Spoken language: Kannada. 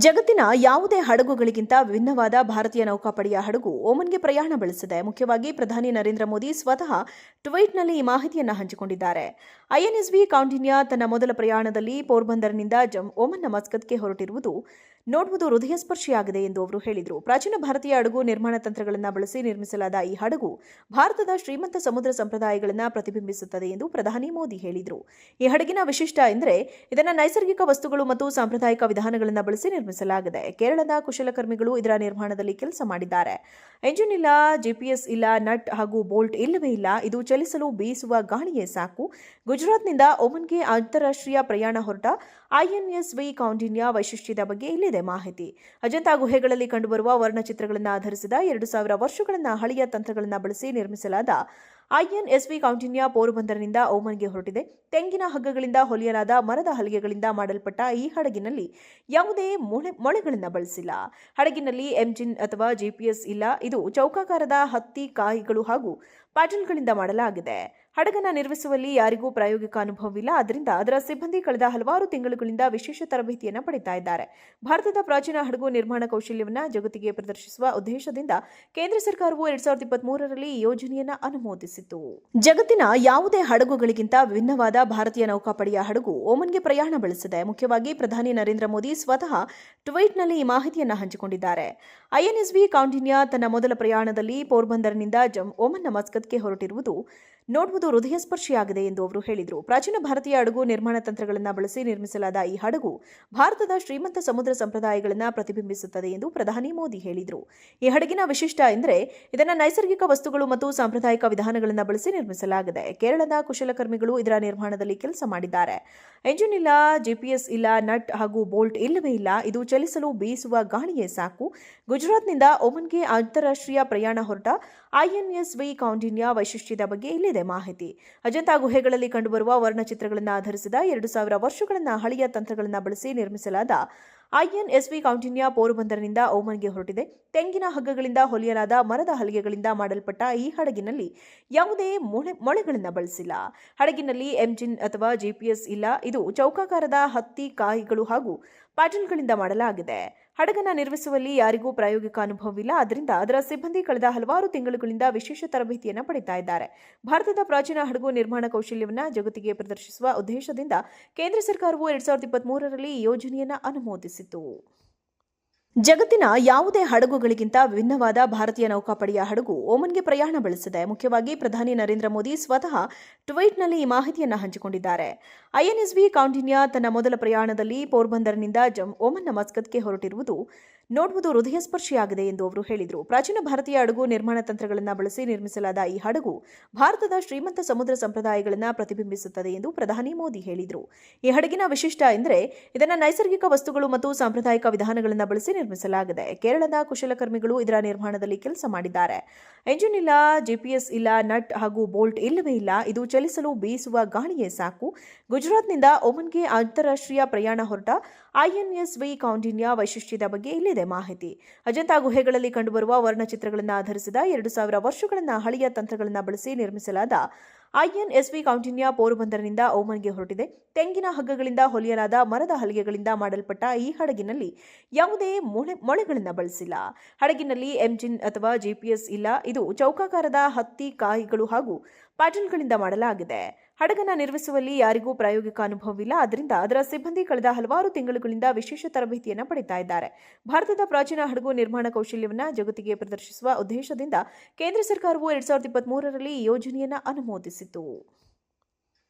ಜಗತ್ತಿನ ಯಾವುದೇ ಹಡಗುಗಳಿಗಿಂತ ವಿಭಿನ್ನವಾದ ಭಾರತೀಯ ನೌಕಾಪಡೆಯ ಹಡಗು ಓಮನ್ಗೆ ಪ್ರಯಾಣ ಬೆಳೆಸಿದೆ. ಮುಖ್ಯವಾಗಿ ಪ್ರಧಾನಿ ನರೇಂದ್ರ ಮೋದಿ ಸ್ವತಃ ಟ್ವೀಟ್ನಲ್ಲಿ ಈ ಮಾಹಿತಿಯನ್ನು ಹಂಚಿಕೊಂಡಿದ್ದಾರೆ. ಐಎನ್ಎಸ್ವಿ ಕೌಂಡಿನ್ಯ ತನ್ನ ಮೊದಲ ಪ್ರಯಾಣದಲ್ಲಿ ಪೋರ್ಬಂದರ್ನಿಂದ ಓಮನ್ನ ಮಸ್ಕತ್ಗೆ ಹೊರಟಿರುವುದು ನೋಡುವುದು ಹೃದಯಸ್ಪರ್ಶಿಯಾಗಿದೆ ಎಂದು ಅವರು ಹೇಳಿದರು. ಪ್ರಾಚೀನ ಭಾರತೀಯ ಹಡಗು ನಿರ್ಮಾಣ ತಂತ್ರಗಳನ್ನು ಬಳಸಿ ನಿರ್ಮಿಸಲಾದ ಈ ಹಡಗು ಭಾರತದ ಶ್ರೀಮಂತ ಸಮುದ್ರ ಸಂಪ್ರದಾಯಗಳನ್ನು ಪ್ರತಿಬಿಂಬಿಸುತ್ತದೆ ಎಂದು ಪ್ರಧಾನಿ ಮೋದಿ ಹೇಳಿದರು. ಈ ಹಡಗಿನ ವಿಶಿಷ್ಟ ಎಂದರೆ ಇದನ್ನು ನೈಸರ್ಗಿಕ ವಸ್ತುಗಳು ಮತ್ತು ಸಾಂಪ್ರದಾಯಿಕ ವಿಧಾನಗಳನ್ನು ಬಳಸಿ ನಿರ್ಮಿಸಲಾಗಿದೆ. ಕೇರಳದ ಕುಶಲಕರ್ಮಿಗಳು ಇದರ ನಿರ್ಮಾಣದಲ್ಲಿ ಕೆಲಸ ಮಾಡಿದ್ದಾರೆ. ಎಂಜಿನ್ ಇಲ್ಲ, ಜಿಪಿಎಸ್ ಇಲ್ಲ, ನಟ್ ಹಾಗೂ ಬೋಲ್ಟ್ ಇಲ್ಲವೇ ಇಲ್ಲ. ಇದು ಚಲಿಸಲು ಬೀಸುವ ಗಾಳಿಯೇ ಸಾಕು. ಗುಜರಾತ್ನಿಂದ ಓಮನ್ಗೆ ಅಂತಾರಾಷ್ಟ್ರೀಯ ಪ್ರಯಾಣ ಹೊರಟ ಐಎನ್ಎಸ್ವಿ ಕೌಂಡಿನ್ಯ ವೈಶಿಷ್ಟ್ಯದ ಬಗ್ಗೆ ಇಲ್ಲಿದೆ ಮಾಹಿತಿ. ಅಜಂತಾ ಗುಹೆಗಳಲ್ಲಿ ಕಂಡುಬರುವ ವರ್ಣಚಿತ್ರಗಳನ್ನು ಆಧರಿಸಿದ 2000 ವರ್ಷಗಳ ಹಳೆಯ ತಂತ್ರಗಳನ್ನು ಬಳಸಿ ನಿರ್ಮಿಸಲಾದ ಐಎನ್ಎಸ್ವಿ ಕೌಂಡಿನ್ಯ ಪೋರ್ಬಂದರ್ನಿಂದ ಓಮನ್ಗೆ ಹೊರಟಿದೆ. ತೆಂಗಿನ ಹಗ್ಗಗಳಿಂದ ಹೊಲಿಯಲಾದ ಮರದ ಹಲಗೆಗಳಿಂದ ಮಾಡಲ್ಪಟ್ಟ ಈ ಹಡಗಿನಲ್ಲಿ ಯಾವುದೇ ಮೊಳೆಗಳನ್ನು ಬಳಸಿಲ್ಲ. ಹಡಗಿನಲ್ಲಿ ಎಂಜಿನ್ ಅಥವಾ ಜಿಪಿಎಸ್ ಇಲ್ಲ. ಇದು ಚೌಕಾಕಾರದ ಹತ್ತಿ ಕಾಯಿಗಳು ಹಾಗೂ ಪ್ಯಾಡಲ್ಗಳಿಂದ ಮಾಡಲಾಗಿದೆ. ಹಡಗನ್ನು ನಿರ್ಮಿಸುವಲ್ಲಿ ಯಾರಿಗೂ ಪ್ರಾಯೋಗಿಕ ಅನುಭವವಿಲ್ಲ. ಆದ್ದರಿಂದ ಅದರ ಸಿಬ್ಬಂದಿ ಕಳೆದ ಹಲವಾರು ತಿಂಗಳುಗಳಿಂದ ವಿಶೇಷ ತರಬೇತಿಯನ್ನು ಪಡೆಯುತ್ತಾ ಇದ್ದಾರೆ. ಭಾರತದ ಪ್ರಾಚೀನ ಹಡಗು ನಿರ್ಮಾಣ ಕೌಶಲ್ಯವನ್ನು ಜಗತ್ತಿಗೆ ಪ್ರದರ್ಶಿಸುವ ಉದ್ದೇಶದಿಂದ ಕೇಂದ್ರ ಸರ್ಕಾರವು 2023ರಲ್ಲಿ ಈ ಯೋಜನೆಯನ್ನು ಅನುಮೋದಿಸಿತು. ಜಗತ್ತಿನ ಯಾವುದೇ ಹಡಗುಗಳಿಗಿಂತ ವಿಭಿನ್ನವಾದ ಭಾರತೀಯ ನೌಕಾಪಡೆಯ ಹಡಗು ಓಮನ್ಗೆ ಪ್ರಯಾಣ ಬೆಳೆಸಿದೆ. ಮುಖ್ಯವಾಗಿ ಪ್ರಧಾನಿ ನರೇಂದ್ರ ಮೋದಿ ಸ್ವತಃ ಟ್ವೀಟ್ನಲ್ಲಿ ಈ ಮಾಹಿತಿಯನ್ನು ಹಂಚಿಕೊಂಡಿದ್ದಾರೆ. ಐಎನ್ಎಸ್ವಿ ಕೌಂಡಿನ್ಯ ತನ್ನ ಮೊದಲ ಪ್ರಯಾಣದಲ್ಲಿ ಪೋರ್ಬಂದರ್ನಿಂದ ಓಮನ್ನ ಮಸ್ಕತ್ಗೆ ಹೊರಟಿರುವುದು ನೋಡುವುದು ಹೃದಯಸ್ಪರ್ಶಿಯಾಗಿದೆ ಎಂದು ಅವರು ಹೇಳಿದರು. ಪ್ರಾಚೀನ ಭಾರತೀಯ ಹಡಗು ನಿರ್ಮಾಣ ತಂತ್ರಗಳನ್ನು ಬಳಸಿ ನಿರ್ಮಿಸಲಾದ ಈ ಹಡಗು ಭಾರತದ ಶ್ರೀಮಂತ ಸಮುದ್ರ ಸಂಪ್ರದಾಯಗಳನ್ನು ಪ್ರತಿಬಿಂಬಿಸುತ್ತದೆ ಎಂದು ಪ್ರಧಾನಿ ಮೋದಿ ಹೇಳಿದರು. ಈ ಹಡಗಿನ ವಿಶಿಷ್ಟ ಎಂದರೆ ಇದನ್ನು ನೈಸರ್ಗಿಕ ವಸ್ತುಗಳು ಮತ್ತು ಸಾಂಪ್ರದಾಯಿಕ ವಿಧಾನಗಳನ್ನು ಬಳಸಿ ನಿರ್ಮಿಸಲಾಗಿದೆ. ಕೇರಳದ ಕುಶಲಕರ್ಮಿಗಳು ಇದರ ನಿರ್ಮಾಣದಲ್ಲಿ ಕೆಲಸ ಮಾಡಿದ್ದಾರೆ. ಎಂಜಿನ್ ಇಲ್ಲ, ಜಿಪಿಎಸ್ ಇಲ್ಲ, ನಟ್ ಹಾಗೂ ಬೋಲ್ಟ್ ಇಲ್ಲವೇ ಇಲ್ಲ. ಇದು ಚಲಿಸಲು ಬೀಸುವ ಗಾಳಿಯೇ ಸಾಕು. ಗುಜರಾತ್ನಿಂದ ಓಮನ್ಗೆ ಅಂತಾರಾಷ್ಟ್ರೀಯ ಪ್ರಯಾಣ ಹೊರಟ ಐಎನ್ಎಸ್ವಿ ಕೌಂಡಿನ್ಯ ವೈಶಿಷ್ಟ್ಯದ ಬಗ್ಗೆ ಇಲ್ಲಿದೆ ಮಾಹಿತಿ. ಅಜಂತಾ ಗುಹೆಗಳಲ್ಲಿ ಕಂಡುಬರುವ ವರ್ಣಚಿತ್ರಗಳನ್ನು ಆಧರಿಸಿದ 2000 ವರ್ಷಗಳ ಹಳೆಯ ತಂತ್ರಗಳನ್ನು ಬಳಸಿ ನಿರ್ಮಿಸಲಾದ ಐಎನ್ಎಸ್ವಿ ಕೌಂಡಿನ್ಯ ಪೋರ್ಬಂದರ್ನಿಂದ ಓಮನ್ಗೆ ಹೊರಟಿದೆ. ತೆಂಗಿನ ಹಗ್ಗಗಳಿಂದ ಹೊಲಿಯಲಾದ ಮರದ ಹಲಗೆಗಳಿಂದ ಮಾಡಲ್ಪಟ್ಟ ಈ ಹಡಗಿನಲ್ಲಿ ಯಾವುದೇ ಮೊಳೆಗಳನ್ನು ಬಳಸಿಲ್ಲ. ಹಡಗಿನಲ್ಲಿ ಎಂಜಿನ್ ಅಥವಾ ಜಿಪಿಎಸ್ ಇಲ್ಲ. ಇದು ಚೌಕಾಕಾರದ ಹತ್ತಿ ಕಾಯಿಗಳು ಹಾಗೂ ಪ್ಯಾಡಲ್ಗಳಿಂದ ಮಾಡಲಾಗಿದೆ. ಹಡಗನ್ನು ನಿರ್ಮಿಸುವಲ್ಲಿ ಯಾರಿಗೂ ಪ್ರಾಯೋಗಿಕ ಅನುಭವವಿಲ್ಲ. ಆದ್ದರಿಂದ ಅದರ ಸಿಬ್ಬಂದಿ ಕಳೆದ ಹಲವಾರು ತಿಂಗಳುಗಳಿಂದ ವಿಶೇಷ ತರಬೇತಿಯನ್ನು ಪಡೆಯುತ್ತಾ ಇದ್ದಾರೆ. ಭಾರತದ ಪ್ರಾಚೀನ ಹಡಗು ನಿರ್ಮಾಣ ಕೌಶಲ್ಯವನ್ನು ಜಗತ್ತಿಗೆ ಪ್ರದರ್ಶಿಸುವ ಉದ್ದೇಶದಿಂದ ಕೇಂದ್ರ ಸರ್ಕಾರವು 2023ರಲ್ಲಿ ಈ ಯೋಜನೆಯನ್ನು ಅನುಮೋದಿಸಿತು. ಜಗತ್ತಿನ ಯಾವುದೇ ಹಡಗುಗಳಿಗಿಂತ ವಿಭಿನ್ನವಾದ ಭಾರತೀಯ ನೌಕಾಪಡೆಯ ಹಡಗು ಓಮನ್ಗೆ ಪ್ರಯಾಣ ಬೆಳೆಸಿದೆ. ಮುಖ್ಯವಾಗಿ ಪ್ರಧಾನಿ ನರೇಂದ್ರ ಮೋದಿ ಸ್ವತಃ ಟ್ವೀಟ್ನಲ್ಲಿ ಈ ಮಾಹಿತಿಯನ್ನು ಹಂಚಿಕೊಂಡಿದ್ದಾರೆ. ಐಎನ್ಎಸ್ವಿ ಕೌಂಡಿನ್ಯ ತನ್ನ ಮೊದಲ ಪ್ರಯಾಣದಲ್ಲಿ ಪೋರ್ಬಂದರ್ನಿಂದ ಓಮನ್ನ ಮಸ್ಕತ್ಗೆ ಹೊರಟಿರುವುದು ನೋಡುವುದು ಹೃದಯಸ್ಪರ್ಶಿಯಾಗಿದೆ ಎಂದು ಅವರು ಹೇಳಿದರು. ಪ್ರಾಚೀನ ಭಾರತೀಯ ಹಡಗು ನಿರ್ಮಾಣ ತಂತ್ರಗಳನ್ನು ಬಳಸಿ ನಿರ್ಮಿಸಲಾದ ಈ ಹಡಗು ಭಾರತದ ಶ್ರೀಮಂತ ಸಮುದ್ರ ಸಂಪ್ರದಾಯಗಳನ್ನು ಪ್ರತಿಬಿಂಬಿಸುತ್ತದೆ ಎಂದು ಪ್ರಧಾನಿ ಮೋದಿ ಹೇಳಿದರು. ಈ ಹಡಗಿನ ವಿಶಿಷ್ಟ ಎಂದರೆ ಇದನ್ನು ನೈಸರ್ಗಿಕ ವಸ್ತುಗಳು ಮತ್ತು ಸಾಂಪ್ರದಾಯಿಕ ವಿಧಾನಗಳನ್ನು ಬಳಸಿ ನಿರ್ಮಿಸಲಾಗಿದೆ. ಕೇರಳದ ಕುಶಲಕರ್ಮಿಗಳು ಇದರ ನಿರ್ಮಾಣದಲ್ಲಿ ಕೆಲಸ ಮಾಡಿದ್ದಾರೆ. ಎಂಜಿನ್ ಇಲ್ಲ, ಜಿಪಿಎಸ್ ಇಲ್ಲ, ನಟ್ ಹಾಗೂ ಬೋಲ್ಟ್ ಇಲ್ಲವೇ ಇಲ್ಲ. ಇದು ಚಲಿಸಲು ಬೀಸುವ ಗಾಳಿಯೇ ಸಾಕು. ಗುಜರಾತ್ನಿಂದ ಓಮನ್ಗೆ ಅಂತಾರಾಷ್ಟ್ರೀಯ ಪ್ರಯಾಣ ಹೊರಟ ಐಎನ್ಎಸ್ವಿ ಕೌಂಡಿನ್ಯ ವೈಶಿಷ್ಟ್ಯದ ಬಗ್ಗೆ ಇಲ್ಲಿದೆ ಮಾಹಿತಿ. ಅಜಂತಾ ಗುಹೆಗಳಲ್ಲಿ ಕಂಡುಬರುವ ವರ್ಣಚಿತ್ರಗಳನ್ನು ಆಧರಿಸಿದ 2000 ವರ್ಷಗಳ ಹಳೆಯ ತಂತ್ರಗಳನ್ನು ಬಳಸಿ ನಿರ್ಮಿಸಲಾದ ಐಎನ್ಎಸ್ವಿ ಕೌಂಡಿನ್ಯ ಪೋರ್ಬಂದರ್ನಿಂದ ಓಮನ್ಗೆ ಹೊರಟಿದೆ. ತೆಂಗಿನ ಹಗ್ಗಗಳಿಂದ ಹೊಲಿಯಲಾದ ಮರದ ಹಲಗೆಗಳಿಂದ ಮಾಡಲ್ಪಟ್ಟ ಈ ಹಡಗಿನಲ್ಲಿ ಯಾವುದೇ ಮೊಳೆಗಳನ್ನು ಬಳಸಿಲ್ಲ. ಹಡಗಿನಲ್ಲಿ ಎಂಜಿನ್ ಅಥವಾ ಜಿಪಿಎಸ್ ಇಲ್ಲ. ಇದು ಚೌಕಾಕಾರದ ಹತ್ತಿ ಕಾಯಿಗಳು ಹಾಗೂ ಪ್ಯಾಡಲ್ಗಳಿಂದ ಮಾಡಲಾಗಿದೆ. ಹಡಗನ್ನು ನಿರ್ಮಿಸುವಲ್ಲಿ ಯಾರಿಗೂ ಪ್ರಾಯೋಗಿಕ ಅನುಭವವಿಲ್ಲ. ಆದ್ದರಿಂದ ಅದರ ಸಿಬ್ಬಂದಿ ಕಳೆದ ಹಲವಾರು ತಿಂಗಳುಗಳಿಂದ ವಿಶೇಷ ತರಬೇತಿಯನ್ನು ಪಡೆಯುತ್ತಾ ಇದ್ದಾರೆ. ಭಾರತದ ಪ್ರಾಚೀನ ಹಡಗು ನಿರ್ಮಾಣ ಕೌಶಲ್ಯವನ್ನು ಜಗತ್ತಿಗೆ ಪ್ರದರ್ಶಿಸುವ ಉದ್ದೇಶದಿಂದ ಕೇಂದ್ರ ಸರ್ಕಾರವು 2023ರಲ್ಲಿ ಈ ಯೋಜನೆಯನ್ನು ಅನುಮೋದಿಸಿತು.